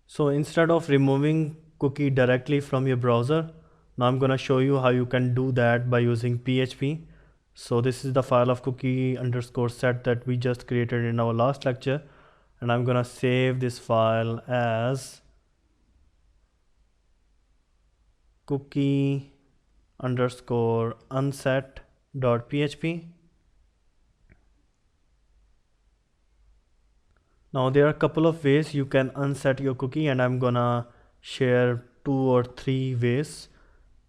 So instead of removing cookie directly from your browser, now I'm gonna show you how you can do that by using PHP. So this is the file of cookie underscore set that we just created in our last lecture, and I'm gonna save this file as cookie underscore unset.php. Now there are a couple of ways you can unset your cookie, and I'm gonna share 2 or 3 ways.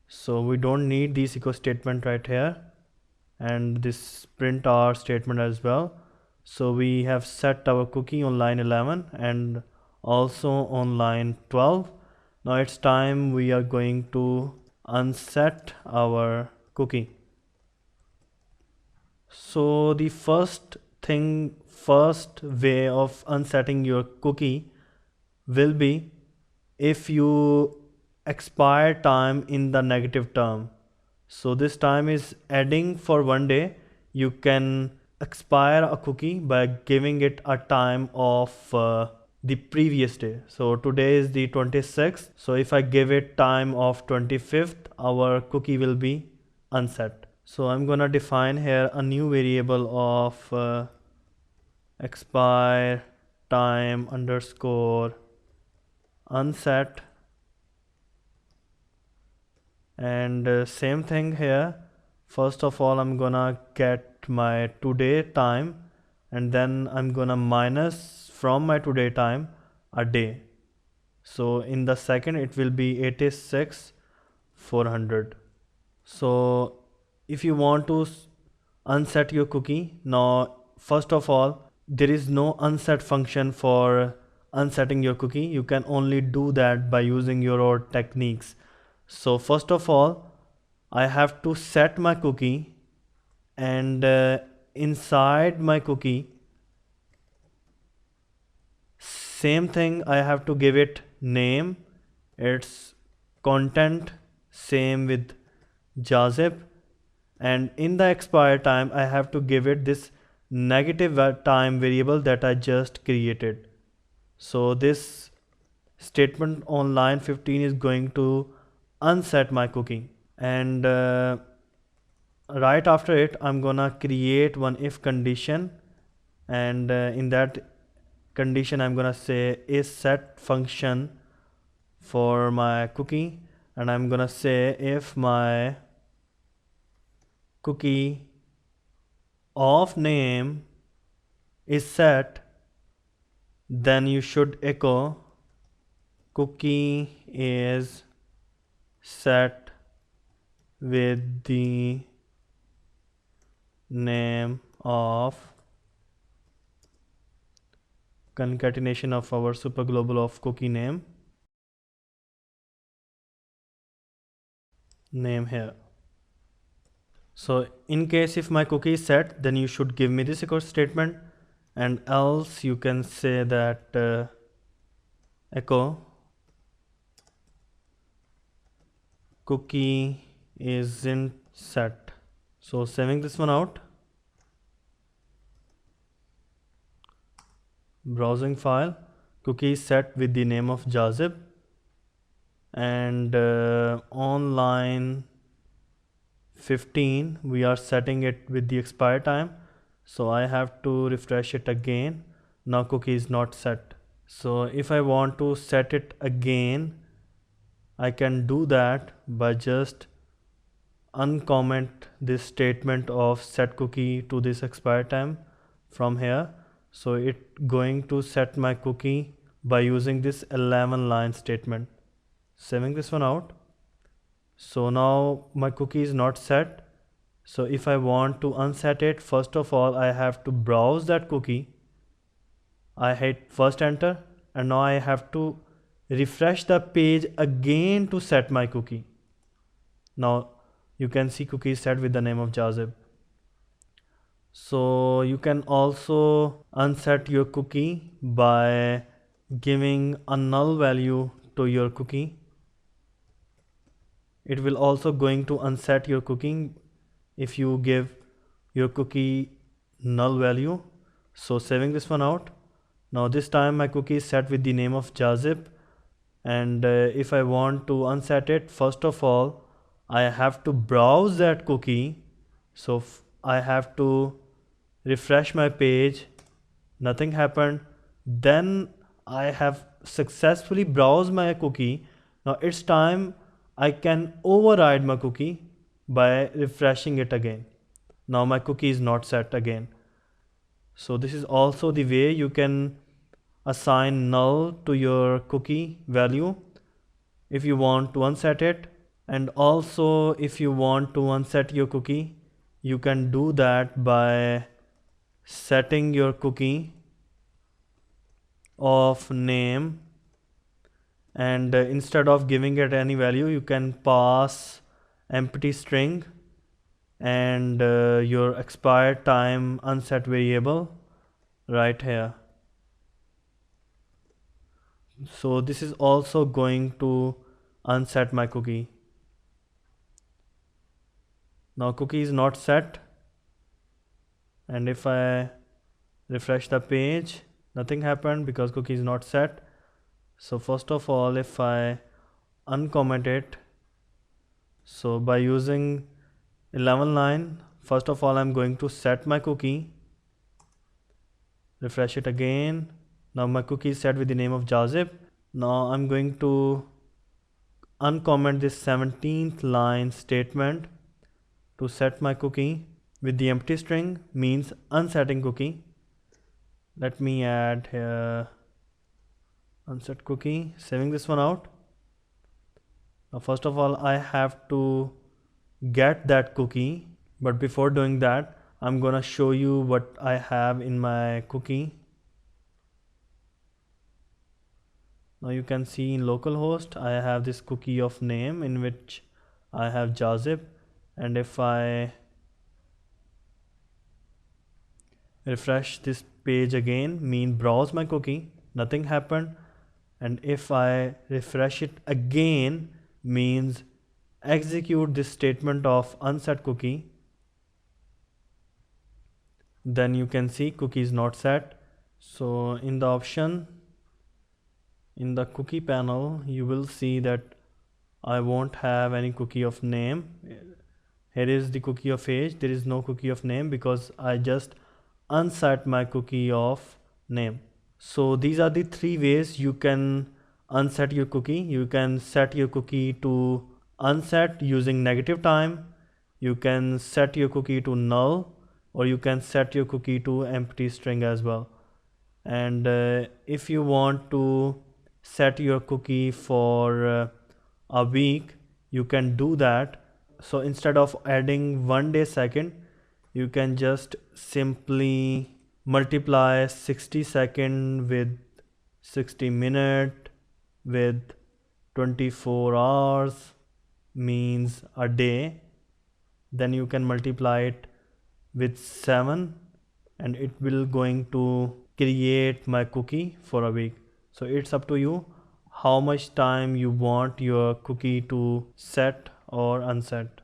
So we don't need this echo statement right here and this print r statement as well. So we have set our cookie on line 11 and also on line 12. Now it's time we are going to unset our cookie. So the first way of unsetting your cookie will be if you expire time in the negative term. So this time is adding for 1 day. You can expire a cookie by giving it a time of the previous day. So today is the 26th. So if I give it time of 25th, our cookie will be unset. So I'm gonna define here a new variable of expire time underscore unset, and same thing here. First of all, I'm gonna get my today time, and then I'm gonna minus from my today time a day. So in the second it will be 86,400. So if you want to unset your cookie, now first of all, there is no unset function for unsetting your cookie. You can only do that by using your techniques. So first of all, I have to set my cookie, and inside my cookie, same thing, I have to give it name, its content, same with Jazib, and in the expire time I have to give it this negative time variable that I just created. So this statement on line 15 is going to unset my cookie, and right after it I'm gonna create one if condition, and in that condition I'm gonna say is set function for my cookie, and I'm gonna say if my cookie of name is set, then you should echo cookie is set with the name of concatenation of our superglobal of cookie name here. So in case if my cookie is set, then you should give me this echo statement, and else you can say that echo cookie isn't set. So saving this one out, browsing file, cookie is set with the name of Jazib, and on line 15 we are setting it with the expire time. So I have to refresh it again. Now cookie is not set. So if I want to set it again, I can do that by just uncomment this statement of set cookie to this expire time from here. So it going to set my cookie by using this 11 line statement. Saving this one out. So now my cookie is not set. So if I want to unset it, first of all I have to browse that cookie. I hit first enter, and now I have to refresh the page again to set my cookie. Now you can see cookie is set with the name of Jazib. So you can also unset your cookie by giving a null value to your cookie. It will also going to unset your cookie if you give your cookie null value. So saving this one out. Now this time my cookie is set with the name of Jazib. And if I want to unset it, first of all I have to browse that cookie. So I have to refresh my page, nothing happened. Then I have successfully browsed my cookie. Now it's time I can override my cookie by refreshing it again. Now my cookie is not set again. So this is also the way you can assign null to your cookie value if you want to unset it. And also if you want to unset your cookie, you can do that by setting your cookie of name, and instead of giving it any value, you can pass empty string and your expired time unset variable right here. So this is also going to unset my cookie. Now cookie is not set, and if I refresh the page, nothing happened because cookie is not set. So first of all, if I uncomment it, so by using 11 line, first of all I'm going to set my cookie, refresh it again. Now my cookie is set with the name of Jazib. Now I'm going to uncomment this 17th line statement to set my cookie with the empty string, means unsetting cookie. Let me add here unset cookie, saving this one out. Now first of all I have to get that cookie, but before doing that I'm gonna show you what I have in my cookie. Now you can see in localhost I have this cookie of name in which I have Jazib, and if I refresh this page again, mean browse my cookie, nothing happened. And if I refresh it again, means execute this statement of unset cookie, then you can see cookie is not set. So in the option in the cookie panel, you will see that I won't have any cookie of name. Here is the cookie of age, there is no cookie of name because I just unset my cookie of name. So these are the three ways you can unset your cookie. You can set your cookie to unset using negative time, you can set your cookie to null, or you can set your cookie to empty string as well. And if you want to set your cookie for a week, you can do that. So instead of adding 1 day second, you can just simply multiply 60 second with 60 minute with 24 hours, means a day. Then you can multiply it with 7 and it will going to create my cookie for a week. So it's up to you how much time you want your cookie to set or unset.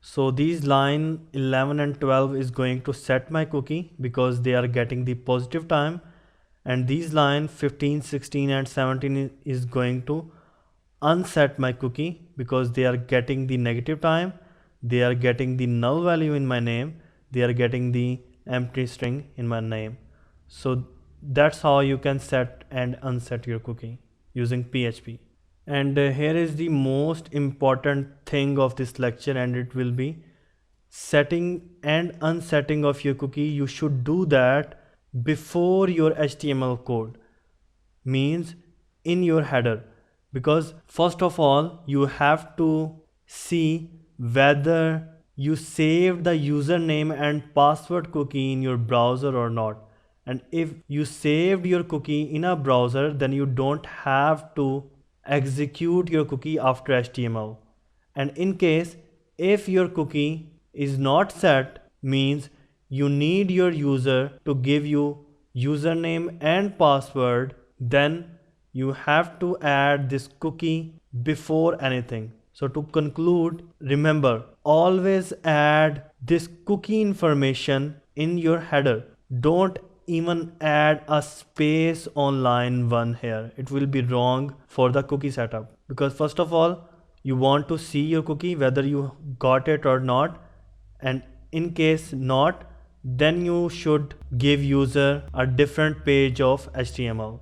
So these line 11 and 12 is going to set my cookie because they are getting the positive time, and these line 15, 16 and 17 is going to unset my cookie because they are getting the negative time, they are getting the null value in my name, they are getting the empty string in my name. So that's how you can set and unset your cookie using PHP. And here is the most important thing of this lecture, and it will be setting and unsetting of your cookie. You should do that before your HTML code, means in your header, because first of all you have to see whether you saved the username and password cookie in your browser or not. And if you saved your cookie in a browser, then you don't have to execute your cookie after HTML. And in case if your cookie is not set, means you need your user to give you username and password, then you have to add this cookie before anything. So to conclude, remember, always add this cookie information in your header. Don't even add a space on line 1 here. It will be wrong for the cookie setup, because first of all you want to see your cookie whether you got it or not, and in case not, then you should give user a different page of HTML.